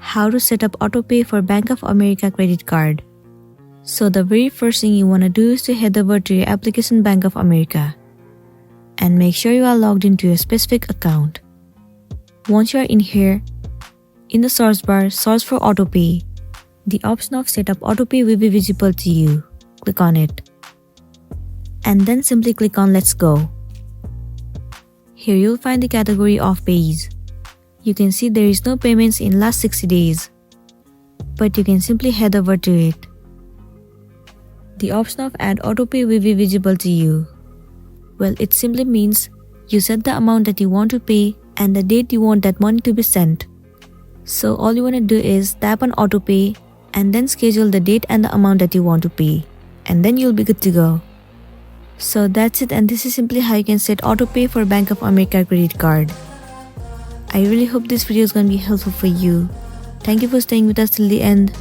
how to set up autopay for Bank of America credit card. So the very first thing you want to do is to head over to your application Bank of America and make sure you are logged into your specific account. Once you are in here, in the search bar, search for autopay. The option of setup autopay will be visible to you. Click on it. And then simply click on Let's Go. Here you'll find the category of pays. You can see there is no payments in last 60 days. But you can simply head over to it. The option of Add Autopay will be visible to you. Well, it simply means you set the amount that you want to pay and the date you want that money to be sent. So all you want to do is tap on Autopay and then schedule the date and the amount that you want to pay. And then you'll be good to go. So that's it, and this is simply how you can set autopay for Bank of America credit card. I really hope this video is going to be helpful for you. Thank you for staying with us till the end.